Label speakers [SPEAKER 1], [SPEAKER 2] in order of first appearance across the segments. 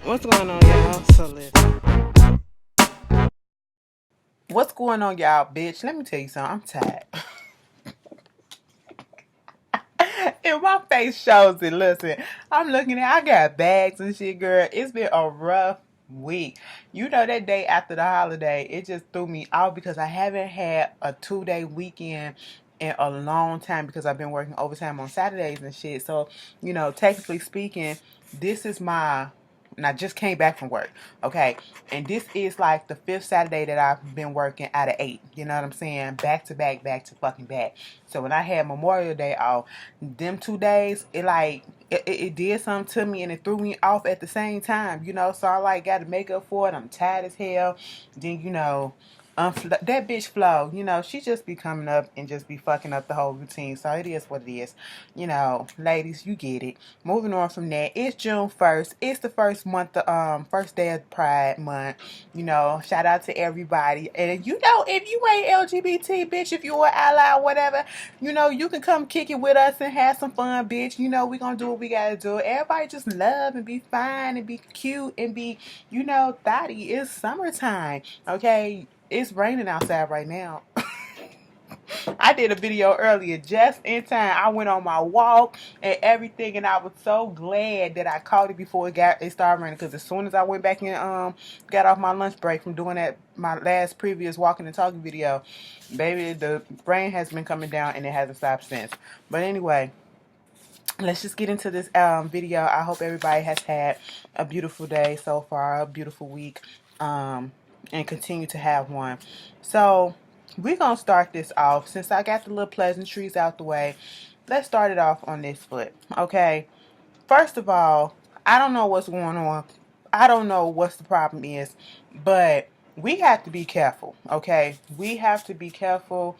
[SPEAKER 1] What's going on, y'all? So listen. What's going on, y'all, bitch? Let me tell you something. I'm tired. And my face shows it. Listen, I'm looking at, I got bags and shit, girl. It's been a rough week. You know, that day after the holiday, it just threw me out because I haven't had a 2-day weekend in a long time because I've been working overtime on Saturdays and shit. So, technically speaking, this is my and I just came back from work, okay? And this is like the fifth Saturday that I've been working out of 8. You know what I'm saying? Back to back to fucking back. So when I had Memorial Day off, them 2 days, it did something to me and it threw me off at the same time, So I like got to make up for it. I'm tired as hell. Then that bitch Flo, she just be coming up and just be fucking up the whole routine. So it is what it is. Ladies, you get it. Moving on from that, it's June 1st. It's the first month, first day of Pride Month. Shout out to everybody. And if you ain't LGBT, bitch, if you an ally or whatever, you can come kick it with us and have some fun, bitch. We gonna do what we gotta do. Everybody just love and be fine and be cute and be, thotty. It's summertime, okay? It's raining outside right now. I did a video earlier just in time. I went on my walk and everything, and I was so glad that I caught it before it started raining. Because as soon as I went back and got off my lunch break from doing that my last previous walking and talking video, baby, the rain has been coming down and it hasn't stopped since. But anyway, let's just get into this video. I hope everybody has had a beautiful day so far, a beautiful week, and continue to have one. So we're gonna start this off. Since I got the little pleasantries out the way, let's start it off on this foot. Okay, first of all, I don't know what's going on. I don't know what's the problem is, but we have to be careful. Okay, we have to be careful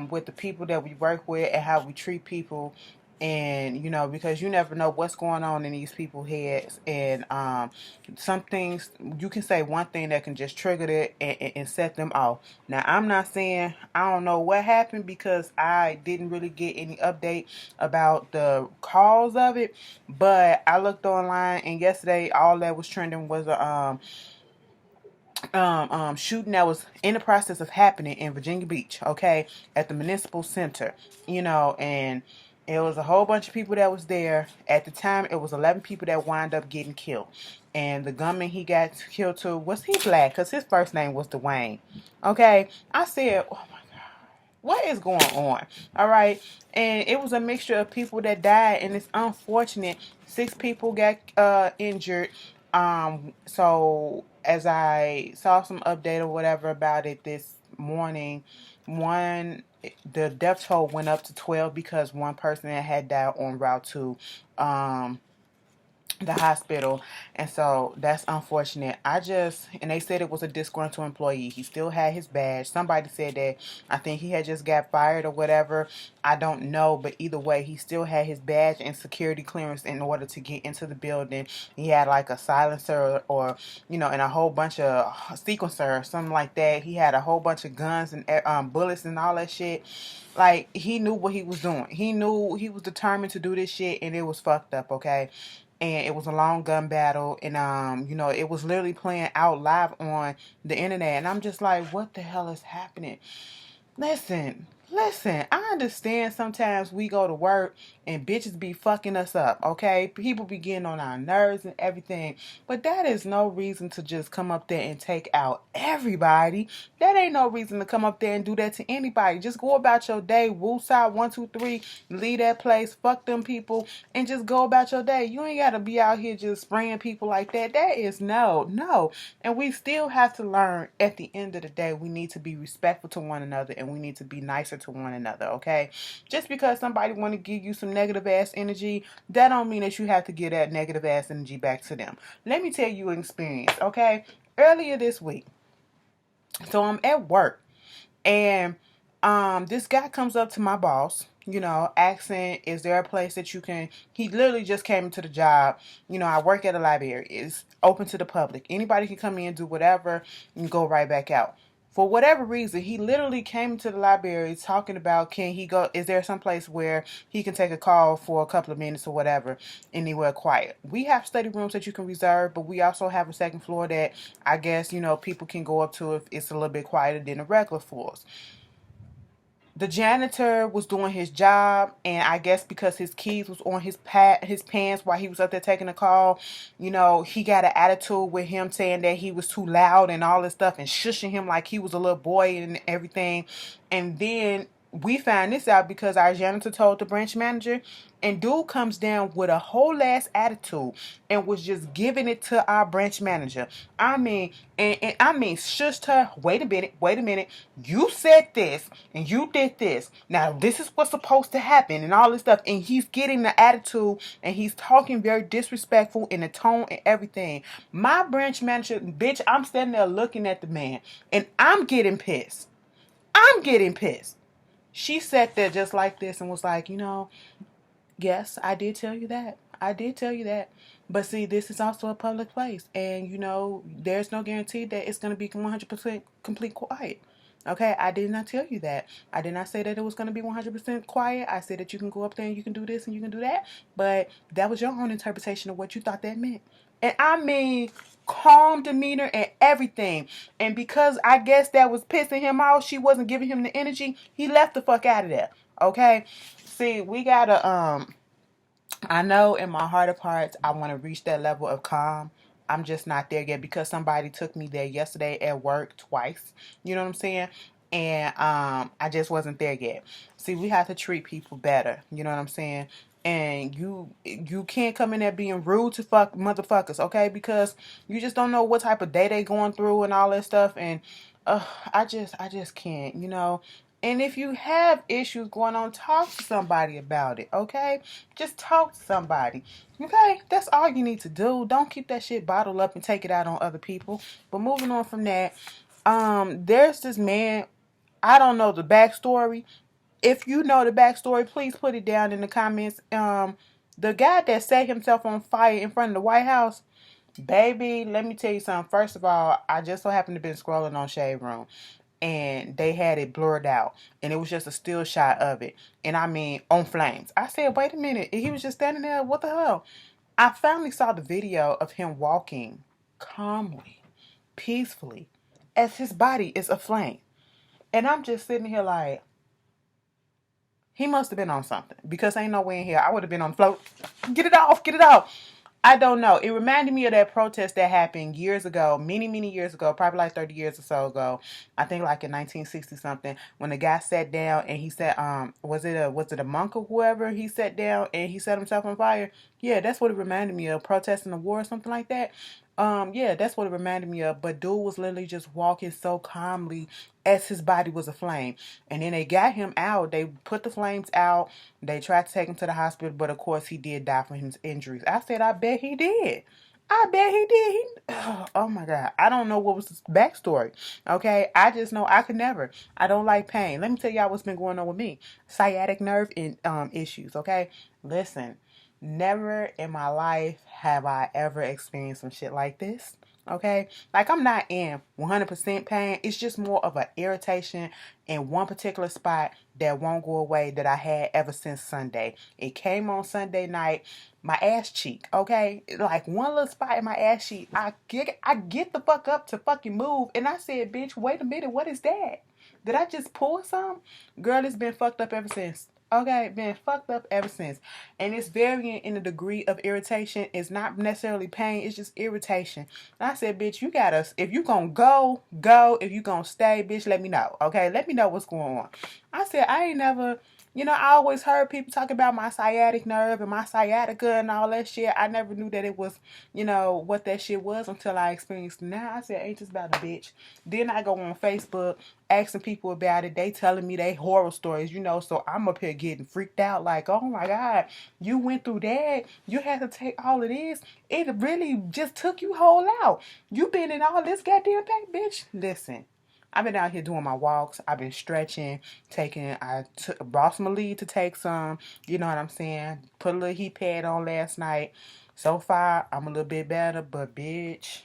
[SPEAKER 1] with the people that we work with and how we treat people. And because you never know what's going on in these people's heads. And some things, you can say one thing that can just trigger it and set them off. Now, I'm not saying I don't know what happened because I didn't really get any update about the cause of it. But I looked online, and yesterday all that was trending was a shooting that was in the process of happening in Virginia Beach, okay, at the municipal center, and it was a whole bunch of people that was there. At the time, it was 11 people that wound up getting killed. And the gunman he got killed to, was he black? Because his first name was Dwayne. Okay, I said, oh my God, what is going on? All right, and it was a mixture of people that died, and it's unfortunate. 6 people got injured. So as I saw some update or whatever about it this morning, the death toll went up to 12 because one person that had died en route to the hospital. And so that's unfortunate. And they said it was a disgruntled employee. He still had his badge. Somebody said that I think he had just got fired or whatever. I don't know, but either way, he still had his badge and security clearance in order to get into the building. He had like a silencer or and a whole bunch of sequencer or something like that. He had a whole bunch of guns and bullets and all that shit. Like, he knew what he was doing. He knew he was determined to do this shit, and it was fucked up, okay? And it was a long gun battle, and it was literally playing out live on the internet, and I'm just like, what the hell is happening? Listen, I understand sometimes we go to work and bitches be fucking us up, okay? People be getting on our nerves and everything, but that is no reason to just come up there and take out everybody. That ain't no reason to come up there and do that to anybody. Just go about your day, woo side 1, 2, 3, leave that place, fuck them people, and just go about your day. You ain't gotta be out here just spraying people like that. That is no. And we still have to learn, at the end of the day, we need to be respectful to one another, and we need to be nicer to one another, okay? Just because somebody want to give you some negative ass energy, that don't mean that you have to give that negative ass energy back to them. Let me tell you an experience, okay? Earlier this week, so I'm at work, and this guy comes up to my boss, asking, is there a place that you can, he literally just came into the job. I work at a library. It's open to the public. Anybody can come in and do whatever and go right back out. For whatever reason, he literally came to the library talking about, can he go, is there some place where he can take a call for a couple of minutes or whatever, anywhere quiet. We have study rooms that you can reserve, but we also have a second floor that I guess, people can go up to if it's a little bit quieter than the regular floors. The janitor was doing his job, and I guess because his keys was on his pants while he was up there taking a call, he got an attitude with him, saying that he was too loud and all this stuff, and shushing him like he was a little boy and everything. And then we found this out because our janitor told the branch manager, and dude comes down with a whole ass attitude and was just giving it to our branch manager. I mean, and I mean, shushed her. Wait a minute. You said this and you did this. Now this is what's supposed to happen and all this stuff. And he's getting the attitude and he's talking very disrespectful in the tone and everything. My branch manager, bitch, I'm standing there looking at the man and I'm getting pissed. I'm getting pissed. She sat there just like this and was like, yes, I did tell you that. I did tell you that. But see, this is also a public place. And, there's no guarantee that it's going to be 100% complete quiet. Okay, I did not tell you that. I did not say that it was going to be 100% quiet. I said that you can go up there and you can do this and you can do that. But that was your own interpretation of what you thought that meant. And I mean, calm demeanor and everything. And because I guess that was pissing him off, she wasn't giving him the energy, he left the fuck out of there. Okay? See, we gotta, I know in my heart of hearts, I want to reach that level of calm. I'm just not there yet because somebody took me there yesterday at work twice. You know what I'm saying? And I just wasn't there yet. See, we have to treat people better. You know what I'm saying? And you can't come in there being rude to fuck motherfuckers, okay? Because you just don't know what type of day they going through and all that stuff. And I just can't, And if you have issues going on, talk to somebody about it, okay? Just talk to somebody, okay? That's all you need to do. Don't keep that shit bottled up and take it out on other people. But moving on from that, there's this man, I don't know the backstory. If you know the backstory, please put it down in the comments. The guy that set himself on fire in front of the White House, baby, let me tell you something. First of all, I just so happened to be scrolling on Shade Room and they had it blurred out and it was just a still shot of it, and I mean on flames. I said, wait a minute, he was just standing there, what the hell? I finally saw the video of him walking calmly, peacefully, as his body is aflame, and I'm just sitting here like, he must have been on something because ain't no way in here I would have been on the float. Get it off, get it off. I don't know. It reminded me of that protest that happened years ago, many, many years ago, probably like 30 years or so ago. I think like in 1960 something, when the guy sat down and he said, was it a monk or whoever? He sat down and he set himself on fire. Yeah, that's what it reminded me of, protesting the war or something like that. Yeah, that's what it reminded me of. But dude was literally just walking so calmly as his body was aflame. And then they got him out. They put the flames out. They tried to take him to the hospital, but of course he did die from his injuries. I said, I bet he did. I bet he did. Oh my God. I don't know what was his backstory. Okay. I just know I could never. I don't like pain. Let me tell y'all what's been going on with me. Sciatic nerve issues. Okay. Listen, never in my life have I ever experienced some shit like this. Okay, like I'm not in 100% pain. It's just more of an irritation in one particular spot that won't go away that I had ever since Sunday. It came on Sunday night, my ass cheek. Okay, like one little spot in my ass cheek. I get the fuck up to fucking move, and I said, "Bitch, wait a minute, what is that? Did I just pull some?" Girl, it's been fucked up ever since. Okay, been fucked up ever since. And it's varying in the degree of irritation. It's not necessarily pain, it's just irritation. And I said, bitch, you gotta, if you gonna go, go. If you gonna stay, bitch, let me know. Okay, let me know what's going on. I said, I ain't never, I always heard people talk about my sciatic nerve and my sciatica and all that shit. I never knew that it was, what that shit was until I experienced it. Now I said, ain't just about a bitch. Then I go on Facebook asking people about it. They telling me they horror stories, so I'm up here getting freaked out like, oh my God, you went through that. You had to take all of this. It really just took you whole out. You been in all this goddamn pain, bitch. Listen. I've been out here doing my walks. I've been stretching, I brought some lead to take some, you know what I'm saying? Put a little heat pad on last night. So far, I'm a little bit better, but bitch,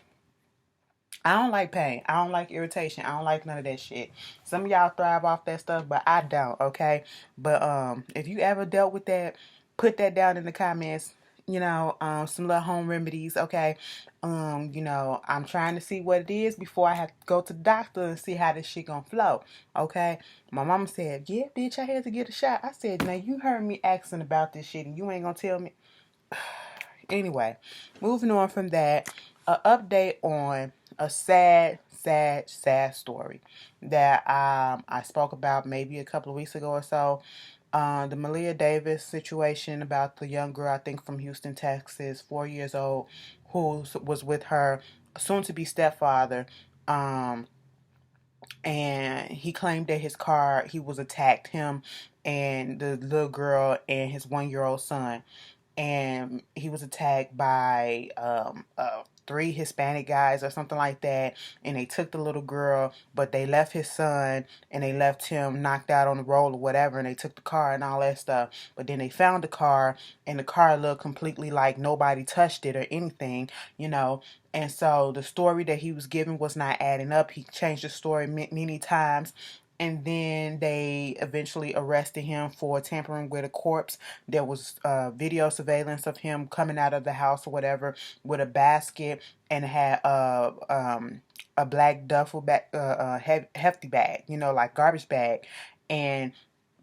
[SPEAKER 1] I don't like pain. I don't like irritation. I don't like none of that shit. Some of y'all thrive off that stuff, but I don't, okay? But if you ever dealt with that, put that down in the comments. Some little home remedies, okay? I'm trying to see what it is before I have to go to the doctor and see how this shit gonna flow, okay? My mama said, yeah, bitch, I had to get a shot. I said, now you heard me asking about this shit and you ain't gonna tell me. Anyway, moving on from that, an update on a sad, sad, sad story that I spoke about maybe a couple of weeks ago or so. The Malia Davis situation about the young girl, I think from Houston, Texas, 4 years old, who was with her soon-to-be stepfather. Um, and he claimed that he was attacked, him and the little girl and his 1 year old son, and he was attacked by three Hispanic guys or something like that, and they took the little girl, but they left his son and they left him knocked out on the road or whatever, and they took the car and all that stuff. But then they found the car, and the car looked completely like nobody touched it or anything, you know. And so the story that he was given was not adding up. He changed the story many times. And then they eventually arrested him for tampering with a corpse. There was video surveillance of him coming out of the house or whatever with a basket, and had a black duffel bag, hefty bag, like garbage bag. And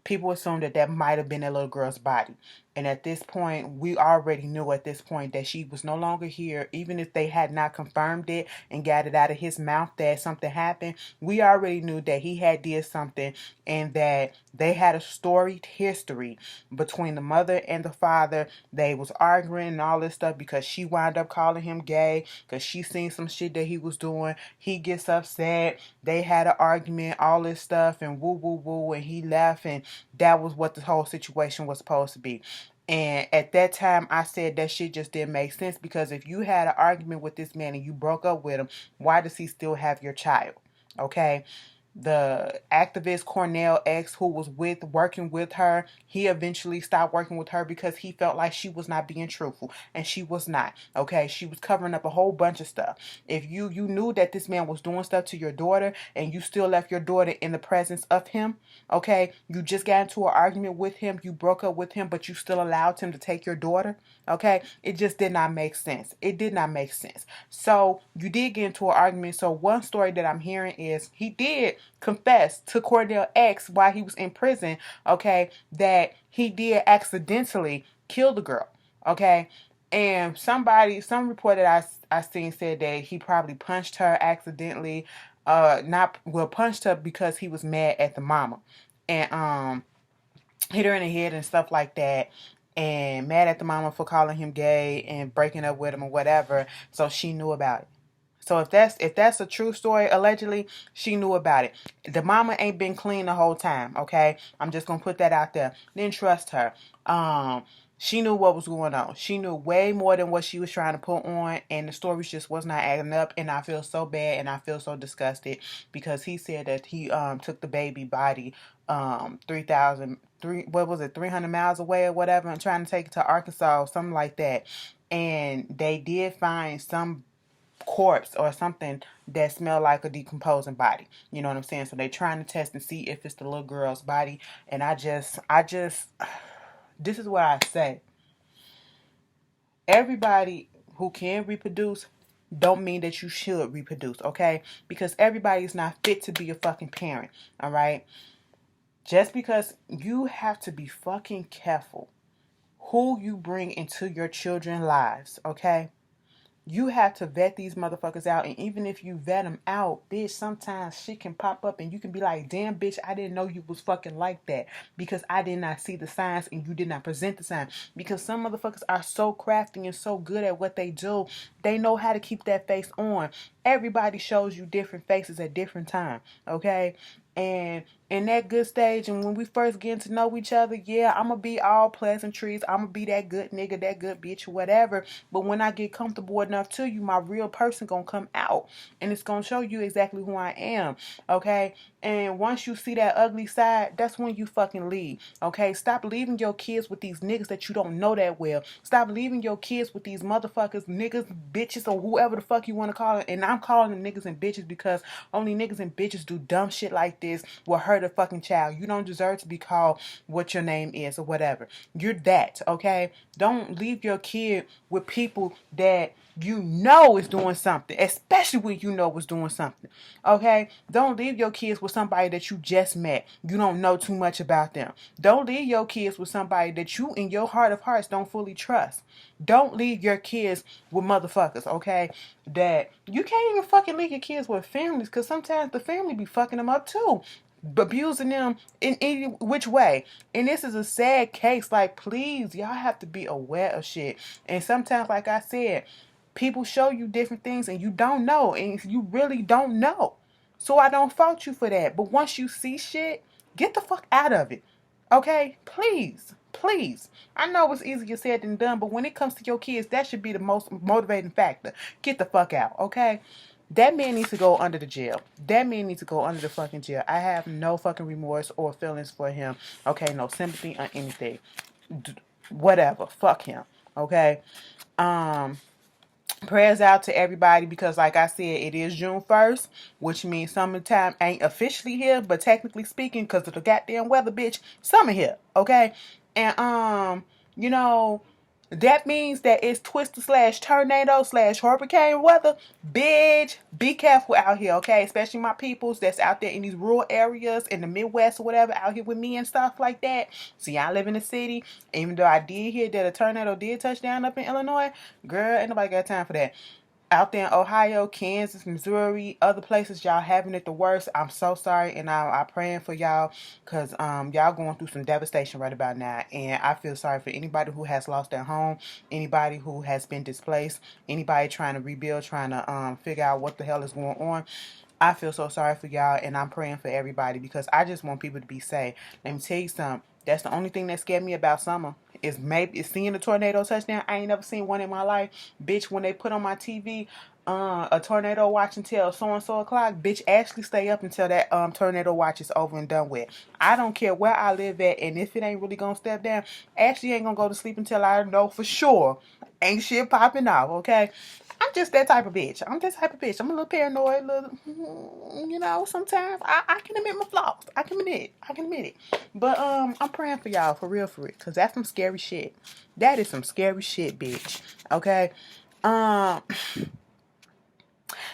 [SPEAKER 1] people assumed that that might have been that little girl's body. And at this point, we already knew at this point that she was no longer here. Even if they had not confirmed it and got it out of his mouth that something happened, we already knew that he had did something, and that they had a storied history between the mother and the father. They was arguing and all this stuff because she wound up calling him gay because she seen some shit that he was doing. He gets upset. They had an argument, all this stuff, and woo woo woo, and he left, and that was what the whole situation was supposed to be. And at that time, I said that shit just didn't make sense, because if you had an argument with this man and you broke up with him, why does he still have your child? Okay. The activist Cornell X, who was working with her, he eventually stopped working with her because he felt like she was not being truthful, and she was not. Okay, she was covering up a whole bunch of stuff. If you knew that this man was doing stuff to your daughter, and you still left your daughter in the presence of him, okay, you just got into an argument with him, you broke up with him, but you still allowed him to take your daughter. Okay, it just did not make sense. It did not make sense. So you did get into an argument. So one story that I'm hearing is he did confess to Cordell X while he was in prison, okay, that he did accidentally kill the girl, okay. And some report that I seen said that he probably punched her accidentally, not well punched her because he was mad at the mama, and hit her in the head and stuff like that, and mad at the mama for calling him gay and breaking up with him or whatever. So she knew about it. So if that's a true story, allegedly, she knew about it. The mama ain't been clean the whole time, okay? I'm just gonna put that out there. Didn't trust her. She knew what was going on. She knew way more than what she was trying to put on, and the stories just was not adding up. And I feel so bad, and I feel so disgusted, because he said that he took the baby body 300 miles away or whatever, and trying to take it to Arkansas, something like that. And they did find some corpse or something that smelled like a decomposing body. You know what I'm saying? So they're trying to test and see if it's the little girl's body. And I just this is what I say. Everybody who can reproduce don't mean that you should reproduce, okay? Because everybody is not fit to be a fucking parent, all right? Just because you have to be fucking careful who you bring into your children's lives, okay? You have to vet these motherfuckers out. And even if you vet them out, bitch, sometimes shit can pop up and you can be like, damn, bitch, I didn't know you was fucking like that, because I did not see the signs and you did not present the signs. Because some motherfuckers are so crafty and so good at what they do, they know how to keep that face on. Everybody shows you different faces at different times, okay? And in that good stage, and when we first get to know each other, yeah, I'm gonna be all pleasantries. I'm gonna be that good nigga, that good bitch, whatever. But when I get comfortable enough to you, my real person gonna come out, and it's gonna show you exactly who I am. Okay. And once you see that ugly side, that's when you fucking leave. Okay. Stop leaving your kids with these niggas that you don't know that well. Stop leaving your kids with these motherfuckers, niggas, bitches, or whoever the fuck you want to call it. And I'm calling them niggas and bitches because only niggas and bitches do dumb shit like this will hurt a fucking child. You don't deserve to be called what your name is or whatever. You're that, okay? Don't leave your kid with people that you know is doing something, especially when you know is doing something. Okay? Don't leave your kids with somebody that you just met. You don't know too much about them. Don't leave your kids with somebody that you in your heart of hearts don't fully trust. Don't leave your kids with motherfuckers, okay? That you can't even fucking leave your kids with families, because sometimes the family be fucking them up too, abusing them in any which way. And this is a sad case. Like, please, y'all have to be aware of shit. And sometimes, like I said, people show you different things and you don't know, and you really don't know. So I don't fault you for that. But once you see shit, get the fuck out of it. Okay? Please. Please. I know it's easier said than done, but when it comes to your kids, that should be the most motivating factor. Get the fuck out, okay? That man needs to go under the jail. That man needs to go under the fucking jail. I have no fucking remorse or feelings for him. Okay, no sympathy or anything. Whatever. Fuck him. Okay? Prayers out to everybody, because like I said, it is June 1st, which means summertime ain't officially here, but technically speaking, because of the goddamn weather, bitch, summer here, okay? And you know, that means that it's twister slash tornado slash hurricane weather. Bitch, be careful out here, okay? Especially my peoples that's out there in these rural areas in the Midwest or whatever, out here with me and stuff like that. See, I live in the city. Even though I did hear that a tornado did touch down up in Illinois, girl, ain't nobody got time for that. Out there in Ohio, Kansas, Missouri, other places, y'all having it the worst. I'm so sorry, and I'm praying for y'all, because y'all going through some devastation right about now. And I feel sorry for anybody who has lost their home, anybody who has been displaced, anybody trying to rebuild, trying to figure out what the hell is going on. I feel so sorry for y'all, and I'm praying for everybody, because I just want people to be safe. Let me tell you something. That's the only thing that scared me about summer, is maybe seeing a tornado touchdown. I ain't never seen one in my life. Bitch, when they put on my TV, a tornado watch until so and so o'clock, bitch, actually stay up until that tornado watch is over and done with. I don't care where I live at, and if it ain't really gonna step down, Ashley ain't gonna go to sleep until I know for sure ain't shit popping off, okay? I'm just that type of bitch. I'm that type of bitch. I'm a little paranoid, sometimes I can admit my flaws. I can admit it. But I'm praying for y'all, for real, because that's some scary shit. That is some scary shit, bitch. Okay? Um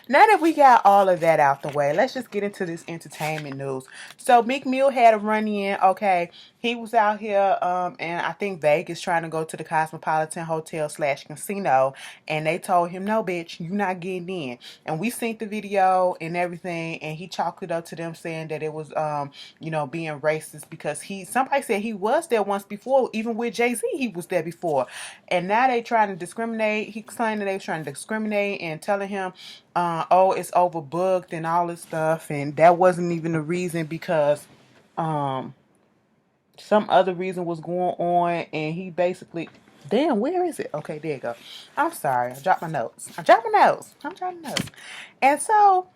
[SPEAKER 1] Now that we got all of that out the way, let's just get into this entertainment news. So Meek Mill had a run in, okay. He was out here and I think Vegas, trying to go to the Cosmopolitan Hotel slash casino, and they told him, no bitch, you not getting in. And we seen the video and everything, and he chalked it up to them saying that it was being racist, because somebody said he was there once before, even with Jay-Z he was there before. And now they trying to discriminate. He claimed that they was trying to discriminate and telling him it's overbooked and all this stuff, and that wasn't even the reason, because some other reason was going on, and he basically, damn, where is it? Okay, there you go. I'm sorry, I dropped my notes. And so,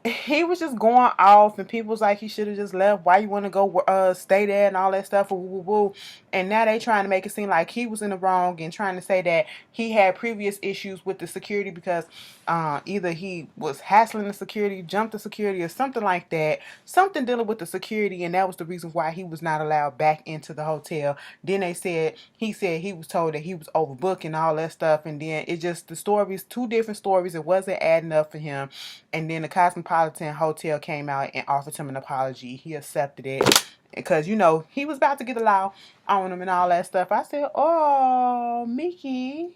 [SPEAKER 1] he was just going off, and people was like, he should have just left. Why you want to go stay there and all that stuff? Woo, woo, woo. And now they trying to make it seem like he was in the wrong, and trying to say that he had previous issues with the security, because either he was hassling the security, jumped the security, or something like that. Something dealing with the security, and that was the reason why he was not allowed back into the hotel. Then he said he was told that he was overbooked and all that stuff, and then it just, the stories, two different stories, it wasn't adding up for him. And then the Cosmopolitan Hotel came out and offered him an apology. He accepted it, because he was about to get the law on him and all that stuff. I said, oh, Mickey,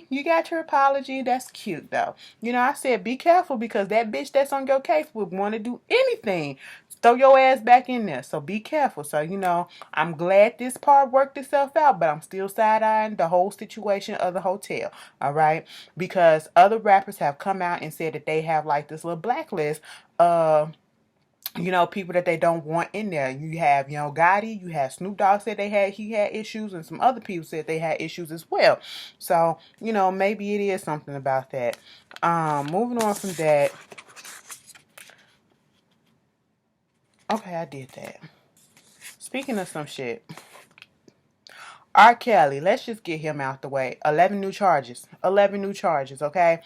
[SPEAKER 1] you got your apology. That's cute, though. I said, be careful, because that bitch that's on your case would want to do anything. Throw your ass back in there. So be careful. So, I'm glad this part worked itself out, but I'm still side-eyeing the whole situation of the hotel. All right? Because other rappers have come out and said that they have like this little blacklist people that they don't want in there. You have, Gotti, you have Snoop Dogg said he had issues, and some other people said they had issues as well. So, maybe it is something about that. Moving on from that. Okay, I did that. Speaking of some shit, R. Kelly, let's just get him out the way. 11 new charges. 11 new charges, okay?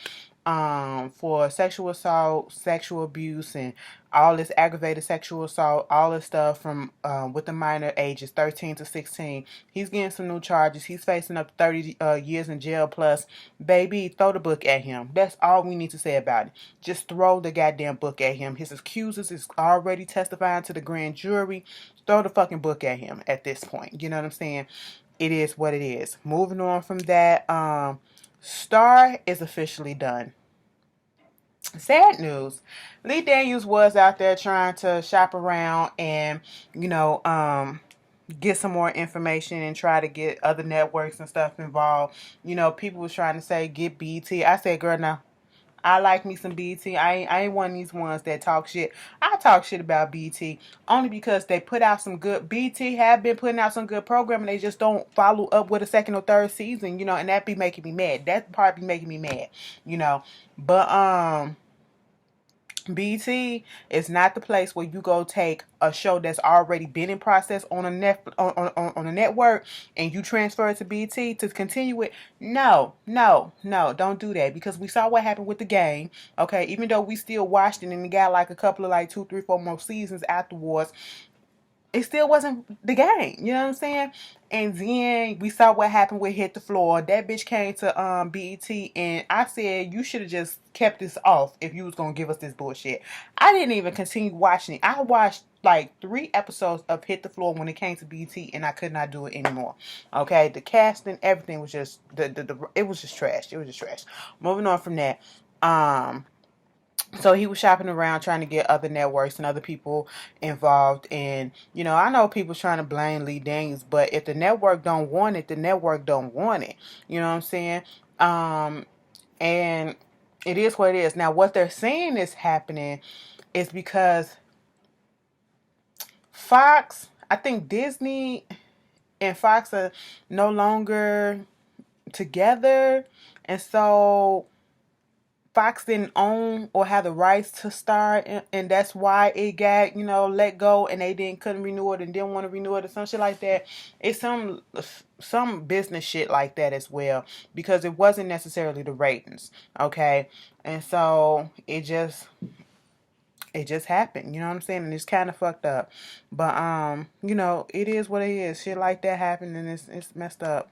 [SPEAKER 1] For sexual assault, sexual abuse, and all this aggravated sexual assault, all this stuff from with the minor ages 13 to 16. He's getting some new charges. He's facing up 30 years in jail plus. Baby, throw the book at him. That's all we need to say about it. Just throw the goddamn book at him. His accusers is already testifying to the grand jury. Throw the fucking book at him at this point. You know what I'm saying? It is what it is. Moving on from that, Star is officially done. Sad news. Lee Daniels was out there trying to shop around and, get some more information and try to get other networks and stuff involved. People was trying to say get BT. I said, girl, no. I like me some BT. I ain't one of these ones that talk shit. I talk shit about BT only because they put out some good. BT have been putting out some good programming. They just don't follow up with a second or third season, and that be making me mad. That part be making me mad, But BT is not the place where you go take a show that's already been in process on a network and you transfer it to BT to continue it. No, don't do that, because we saw what happened with the game. Okay, even though we still watched it and it got like a couple of like 2, 3, 4 more seasons afterwards, it still wasn't the game. You know what I'm saying? And then we saw what happened with Hit the Floor. That bitch came to BET and I said, you should have just kept this off if you was going to give us this bullshit. I didn't even continue watching it. I watched like 3 episodes of Hit the Floor when it came to BET and I could not do it anymore. Okay? The casting, everything was just, it was just trash. It was just trash. Moving on from that. So he was shopping around trying to get other networks and other people involved. And, I know people trying to blame Lee Daniels, but if the network don't want it, the network don't want it. You know what I'm saying? And it is what it is. Now, what they're saying is happening is because Fox, I think Disney and Fox are no longer together. And so Fox didn't own or have the rights to Star, and that's why it got, let go, and they couldn't renew it and didn't want to renew it or some shit like that. It's some business shit like that as well, because it wasn't necessarily the ratings, okay? And so it just happened, you know what I'm saying? And it's kind of fucked up. But it is what it is. Shit like that happened and it's messed up.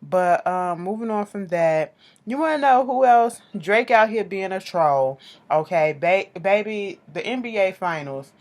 [SPEAKER 1] But moving on from that, you want to know who else? Drake out here being a troll. Okay, baby, the NBA Finals.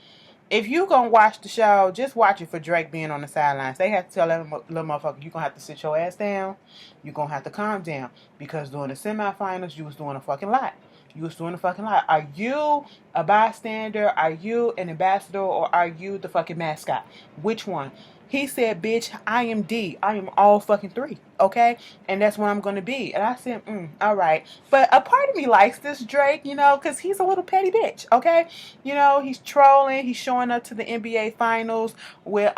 [SPEAKER 1] If you gonna watch the show, just watch it for Drake being on the sidelines. They have to tell that little motherfucker, you gonna have to sit your ass down. You gonna have to calm down, because during the semifinals, you was doing a fucking lot. You was doing a fucking lot. Are you a bystander? Are you an ambassador? Or are you the fucking mascot? Which one? He said, bitch, I am D. I am all fucking 3. Okay? And that's what I'm going to be. And I said, all right. But a part of me likes this Drake, because he's a little petty bitch. Okay? He's trolling. He's showing up to the NBA Finals with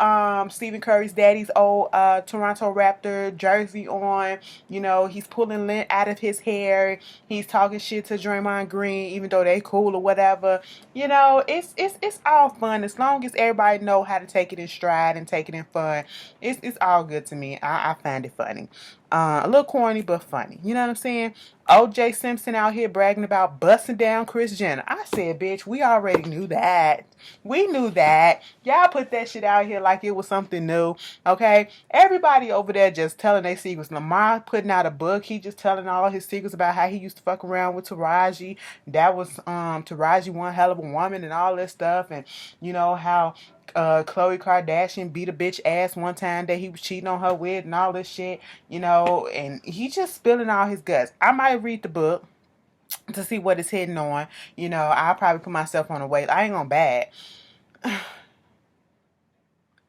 [SPEAKER 1] Stephen Curry's daddy's old Toronto Raptor jersey on. He's pulling lint out of his hair. He's talking shit to Draymond Green, even though they cool or whatever. It's all fun as long as everybody know how to take it in stride and take it in fun. It's all good to me. I find it funny. A little corny, but funny. You know what I'm saying? OJ Simpson out here bragging about busting down Kris Jenner. I said, bitch, we already knew that. We knew that. Y'all put that shit out here like it was something new. Okay? Everybody over there just telling their secrets. Lamar putting out a book. He just telling all his secrets about how he used to fuck around with Taraji. That was Taraji one hell of a woman and all this stuff. And how Khloe Kardashian beat a bitch ass one time that he was cheating on her with and all this shit, and he just spilling all his guts. I might read the book to see what it's hitting on. I'll probably put myself on a wait. I ain't gonna bad.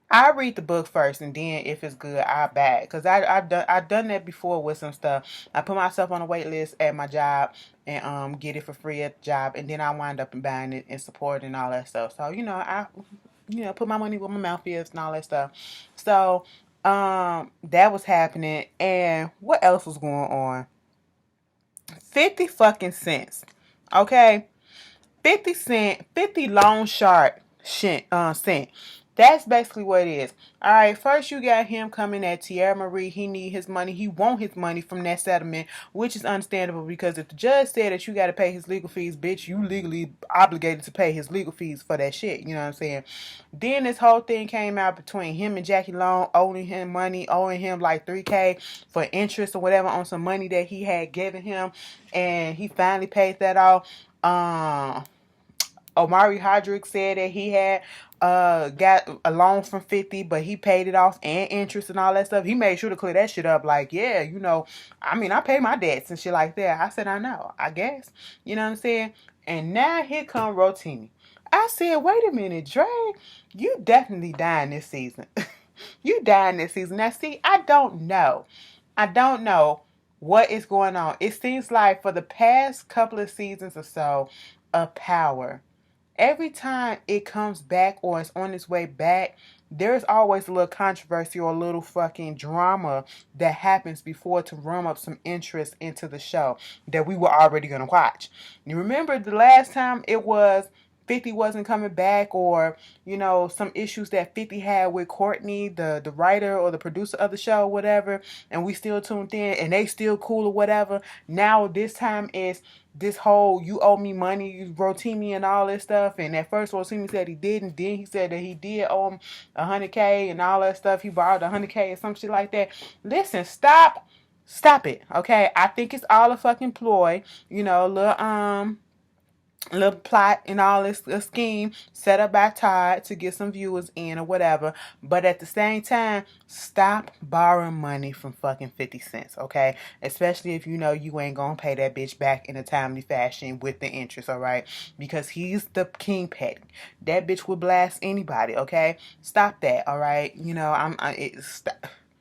[SPEAKER 1] I read the book first, and then if it's good, I buy it. Cause I've done that before with some stuff. I put myself on a wait list at my job and get it for free at the job, and then I wind up and buying it and supporting all that stuff. So I put my money where my mouth is and all that stuff. So that was happening, and what else was going on? 50 fucking cents. Okay, 50 cent, 50 loan shark cent. That's basically what it is. All right, first you got him coming at Tierra Marie. He need his money. He want his money from that settlement, which is understandable because if the judge said that you got to pay his legal fees, bitch, you legally obligated to pay his legal fees for that shit. You know what I'm saying? Then this whole thing came out between him and Jackie Long owing him money, owing him like $3K for interest or whatever on some money that he had given him, and he finally paid that off. Omari Hardrick said that he had got a loan from 50, but he paid it off and interest and all that stuff. He made sure to clear that shit up. Like, yeah, I pay my debts and shit like that. I said, I know, I guess. You know what I'm saying? And now here come Rotimi. I said, wait a minute, Dre, you definitely dying this season. You dying this season. Now, see, I don't know. I don't know what is going on. It seems like for the past couple of seasons or so of Power, every time it comes back or it's on its way back, there's always a little controversy or a little fucking drama that happens before to rum up some interest into the show that we were already going to watch. You remember the last time it was 50 wasn't coming back, or some issues that 50 had with Courtney, the writer or the producer of the show, whatever, and we still tuned in and they still cool or whatever. Now this time is this whole you owe me money, you Rotimi and all this stuff. And at first Rotimi said he didn't, then he said that he did owe him $100K and all that stuff. He borrowed $100K or some shit like that. Listen, stop it, okay? I think it's all a fucking ploy, little plot and all this scheme set up by Todd to get some viewers in or whatever. But at the same time, stop borrowing money from fucking 50 cents, okay? Especially if you know you ain't gonna pay that bitch back in a timely fashion with the interest, all right? Because he's the king petty. That bitch will blast anybody, okay? Stop that, all right?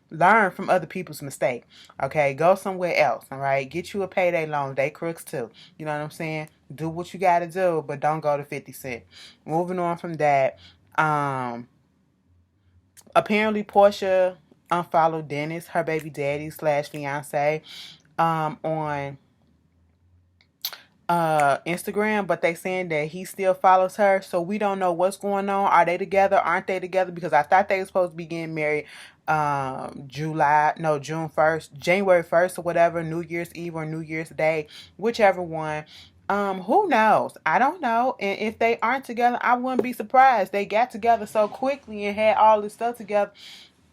[SPEAKER 1] Learn from other people's mistake. Okay, go somewhere else. All right, get you a payday loan. They crooks too. You know what I'm saying? Do what you gotta do, but don't go to 50 Cent. Moving on from that, apparently Portia unfollowed Dennis, her baby daddy / fiance, on Instagram, but they saying that he still follows her, so we don't know what's going on. Are they together? Aren't they together? Because I thought they were supposed to be getting married June 1st, January 1st or whatever, New Year's Eve or New Year's Day, whichever one. Who knows? I don't know. And if they aren't together, I wouldn't be surprised. They got together so quickly and had all this stuff together.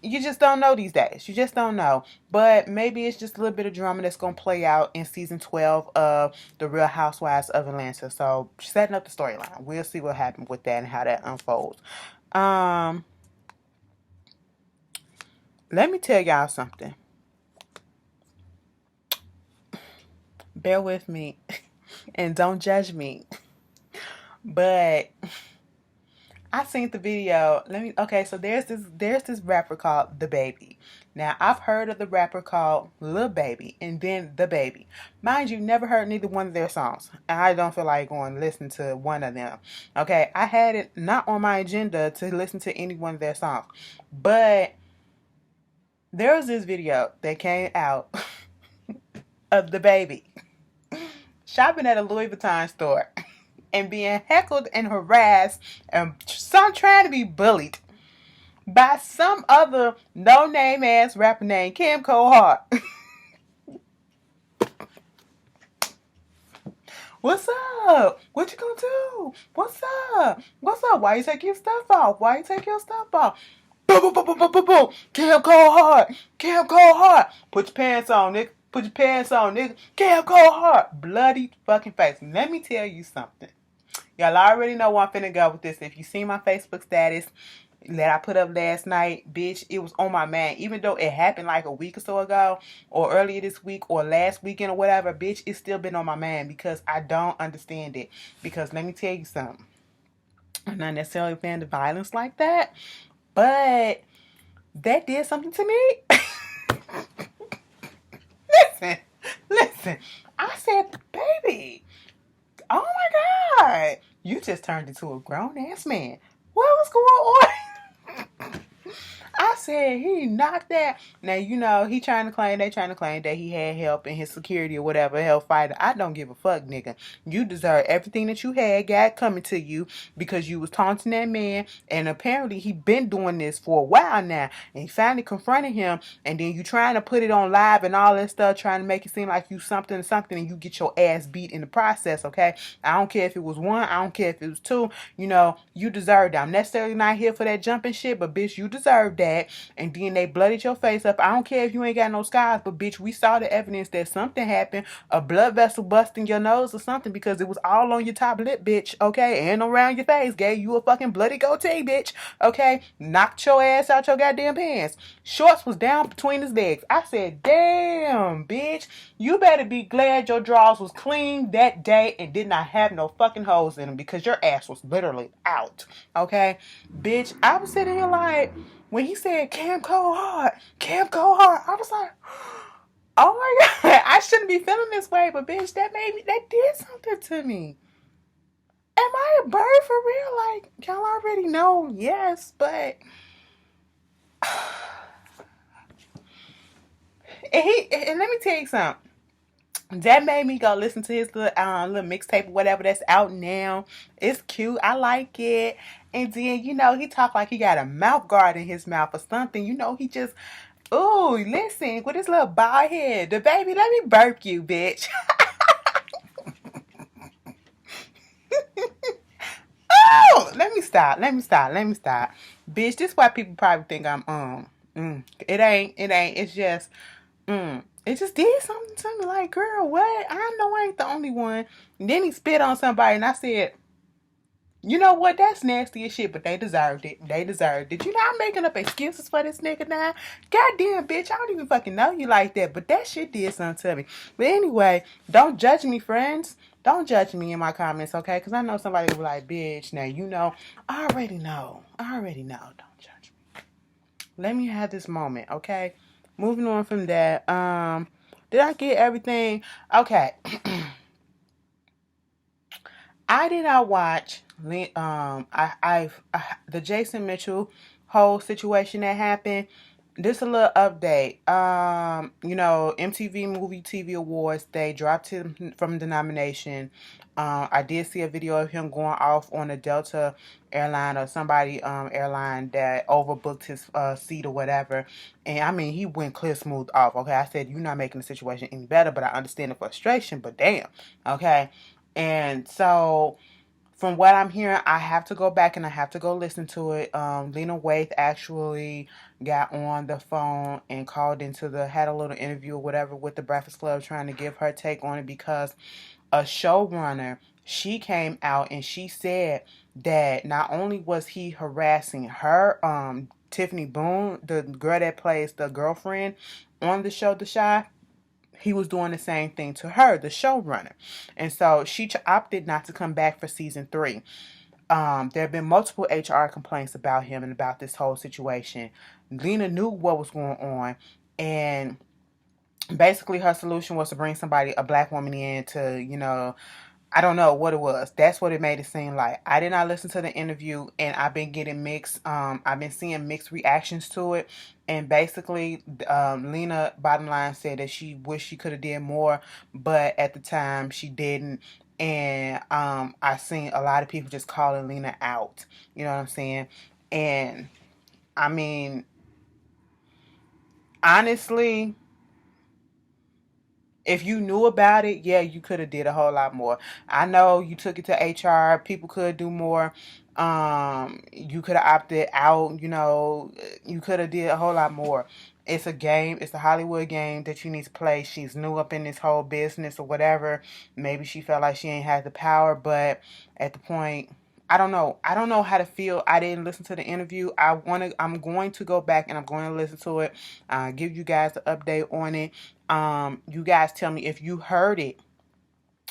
[SPEAKER 1] You just don't know these days. You just don't know. But maybe it's just a little bit of drama that's going to play out in season 12 of The Real Housewives of Atlanta. So setting up the storyline. We'll see what happens with that and how that unfolds. Let me tell y'all something. Bear with me and don't judge me. But I seen the video. So there's this rapper called The Baby. Now, I've heard of the rapper called Lil Baby and then The Baby. Mind you, never heard neither one of their songs. I don't feel like going to listen to one of them. Okay, I had it not on my agenda to listen to any one of their songs. But there was this video that came out of The Baby shopping at a Louis Vuitton store and being heckled and harassed and some trying to be bullied by some other no-name ass rapper named Kim Cole Hart. What's up? What you gonna do? What's up? What's up? Why you take your stuff off? Why you take your stuff off? Boom, boom, boom, boom, boom, boom, boom. Kim Cole Hart. Kim Cole Hart. Put your pants on, nigga. Put your pants on, nigga. Kim Cole Hart. Bloody fucking face. Let me tell you something. Y'all already know where I'm finna go with this. If you see my Facebook status that I put up last night, bitch, it was on my mind. Even though it happened like a week or so ago, or earlier this week, or last weekend, or whatever, bitch, it's still been on my mind because I don't understand it. Because let me tell you something. I'm not necessarily a fan of violence like that, But that did something to me. listen, listen. I said, baby, oh my God, you just turned into a grown ass man. What was going on? I said he knocked that. Now, you know, they trying to claim that he had help in his security or whatever, help fighter. I don't give a fuck, nigga. You deserve everything that you had got coming to you because you was taunting that man, and apparently he been doing this for a while now, and he finally confronted him, and then you trying to put it on live and all that stuff, trying to make it seem like you something, and you get your ass beat in the process, okay? I don't care if it was one, I don't care if it was two, you know, you deserve that. I'm necessarily not here for that jumping shit, but bitch, you deserve that. And then they blooded your face up. I don't care if you ain't got no scars, but bitch, we saw the evidence that something happened, a blood vessel busting your nose or something, because it was all on your top lip, bitch, okay? And around your face, gave you a fucking bloody goatee, bitch, okay? Knocked your ass out your goddamn pants. Shorts was down between his legs. I said, damn, bitch, you better be glad your drawers was clean that day and did not have no fucking holes in them, because your ass was literally out, okay? Bitch, I was sitting here like, when he said Cam Cold Hard, I was like, oh my God, I shouldn't be feeling this way, but bitch, that did something to me. Am I a bird for real? Like, y'all already know, yes, but and let me tell you something. That made me go listen to his little mixtape or whatever that's out now. It's cute. I like it. And then, you know, he talked like he got a mouth guard in his mouth or something. You know, he just, ooh, listen, with his little bald head. The baby, let me burp you, bitch. Oh, let me stop. Bitch, this is why people probably think I'm, it ain't, it's just, it just did something to me. Like, girl, what? I know I ain't the only one. And then he spit on somebody, and I said, you know what? That's nasty as shit, but they deserved it. You know, I'm making up excuses for this nigga now. Goddamn, bitch, I don't even fucking know you like that, but that shit did something to me. But anyway, don't judge me, friends. Don't judge me in my comments, okay? Because I know somebody will be like, bitch, now you know. I already know. Don't judge me. Let me have this moment, okay? Moving on from that. Did I get everything? Okay. I did not watch the Jason Mitchell whole situation that happened. This a little update. You know, MTV Movie TV Awards, they dropped him from the nomination. I did see a video of him going off on a Delta airline or somebody airline that overbooked his seat or whatever. And I mean, he went clear smooth off. Okay, I said, you're not making the situation any better, but I understand the frustration, but damn. Okay. And so from what I'm hearing, I have to go back and I have to go listen to it. Lena Waithe actually got on the phone and had a little interview or whatever with the Breakfast Club, trying to give her take on it, because a showrunner, she came out and she said that not only was he harassing her, Tiffany Boone, the girl that plays the girlfriend on the show The Chi, he was doing the same thing to her, the showrunner. And so she opted not to come back for season 3. There have been multiple HR complaints about him and about this whole situation. Lena knew what was going on, and basically her solution was to bring a black woman in to, you know, I don't know what it was. That's what it made it seem like. I did not listen to the interview, and I've been getting mixed. I've been seeing mixed reactions to it. And basically, Lena, bottom line, said that she wished she could have did more, but at the time she didn't. And I seen a lot of people just calling Lena out. You know what I'm saying? And I mean, honestly, if you knew about it, yeah, you could have did a whole lot more. I know you took it to HR. People could do more. You could have opted out. You know, you could have did a whole lot more. It's a game. It's a Hollywood game that you need to play. She's new up in this whole business or whatever. Maybe she felt like she ain't had the power, but at the point, I don't know. I don't know how to feel. I didn't listen to the interview. I'm going to go back and I'm going to listen to it. Give you guys the update on it. You guys tell me if you heard it.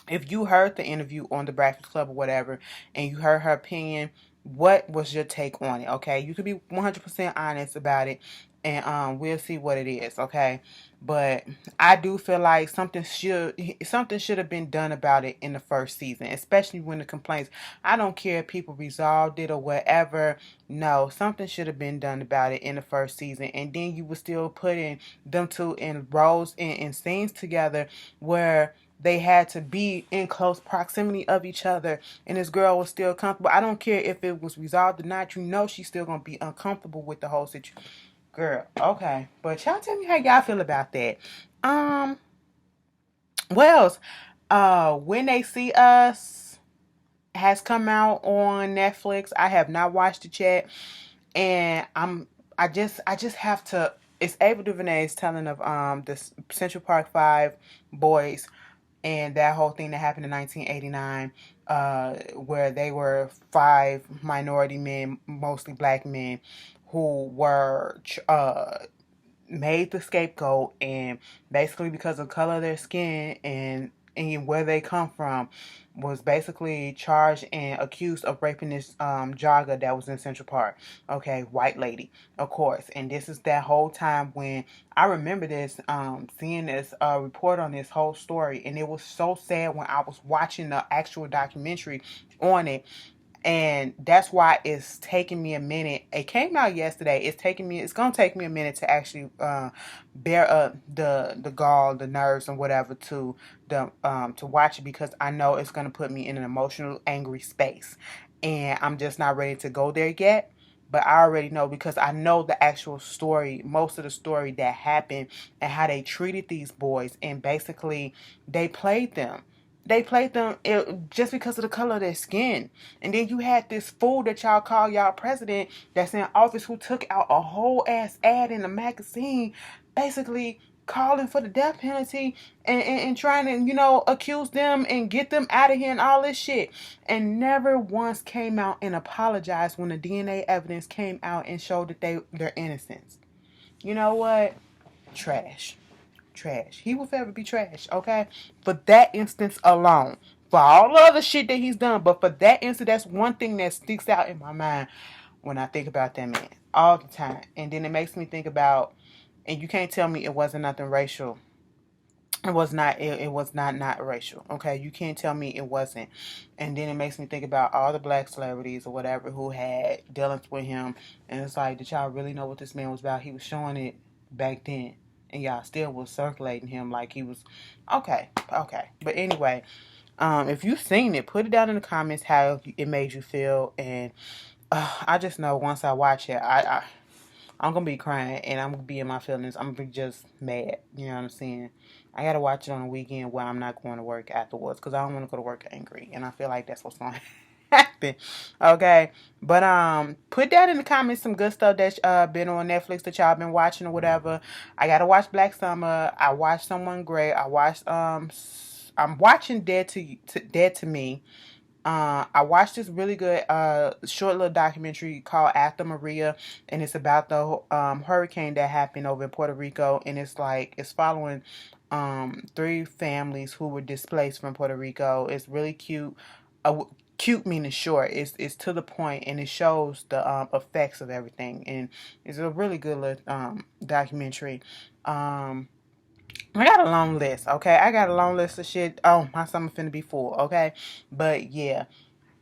[SPEAKER 1] If you heard the interview on the Breakfast Club or whatever, and you heard her opinion, What was your take on it? Okay, you could be 100% honest about it, and we'll see what it is. Okay, but I do feel like something should have been done about it in the first season, especially when the complaints. I don't care if people resolved it or whatever. No, something should have been done about it in the first season, and then you were still putting them two in roles in scenes together where they had to be in close proximity of each other, and this girl was still comfortable. I don't care if it was resolved or not. You know she's still gonna be uncomfortable with the whole situation. Girl, okay, but y'all tell me how y'all feel about that. Um, what else? When They See Us has come out on Netflix. I have not watched it yet, and I just have to. It's Ava DuVernay's telling of the Central Park Five boys and that whole thing that happened in 1989, where they were five minority men, mostly black men, who were made the scapegoat, and basically because of the color of their skin and where they come from, was basically charged and accused of raping this jogger that was in Central Park. Okay, white lady, of course. And this is that whole time when I remember this, seeing this report on this whole story, and it was so sad when I was watching the actual documentary on it. And that's why it's taking me a minute. It came out yesterday. It's gonna take me a minute to actually bear up the gall, the nerves, and whatever to watch it, because I know it's gonna put me in an emotional, angry space, and I'm just not ready to go there yet. But I already know, because I know the actual story, most of the story that happened, and how they treated these boys, and basically they played them. Just because of the color of their skin. And then you had this fool that y'all call y'all president that's in office, who took out a whole ass ad in a magazine, basically calling for the death penalty, and trying to, accuse them and get them out of here and all this shit. And never once came out and apologized when the DNA evidence came out and showed that their innocence. You know what? Trash. Trash. He will forever be trash, okay? For that instance alone. For all the other shit that he's done, but for that instance, that's one thing that sticks out in my mind when I think about that man all the time. And then it makes me think about, and you can't tell me it wasn't nothing racial. It was not. It was not racial. Okay, you can't tell me it wasn't. And then it makes me think about all the black celebrities or whatever who had dealings with him, and it's like, did y'all really know what this man was about? He was showing it back then, and y'all still was circulating him like he was. Okay, okay. But anyway, if you've seen it, put it down in the comments how it made you feel, and I just know once I watch it, I'm gonna be crying, and I'm gonna be in my feelings. I'm gonna be just mad. You know what I'm saying? I gotta watch it on the weekend where I'm not going to work afterwards, because I don't want to go to work angry, and I feel like that's what's gonna happen. Okay, but put that in the comments some good stuff that's been on Netflix that y'all been watching or whatever. I gotta watch Black Summer. I watched Someone Great. I watched I'm watching Dead to Me. I watched this really good short little documentary called After Maria, and it's about the hurricane that happened over in Puerto Rico, and it's following three families who were displaced from Puerto Rico. It's really cute. Cute meaning short. It's to the point, and it shows the effects of everything, and it's a really good little documentary. I got a long list, okay? I got a long list of shit. Oh, my summer finna be full, okay? But yeah,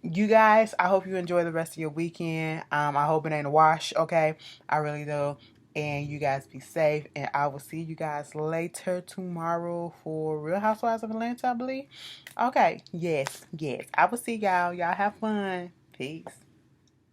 [SPEAKER 1] you guys, I hope you enjoy the rest of your weekend. I hope it ain't a wash, okay? I really do. And you guys be safe. And I will see you guys later tomorrow for Real Housewives of Atlanta, I believe. Okay, yes, yes. I will see y'all. Y'all have fun. Peace.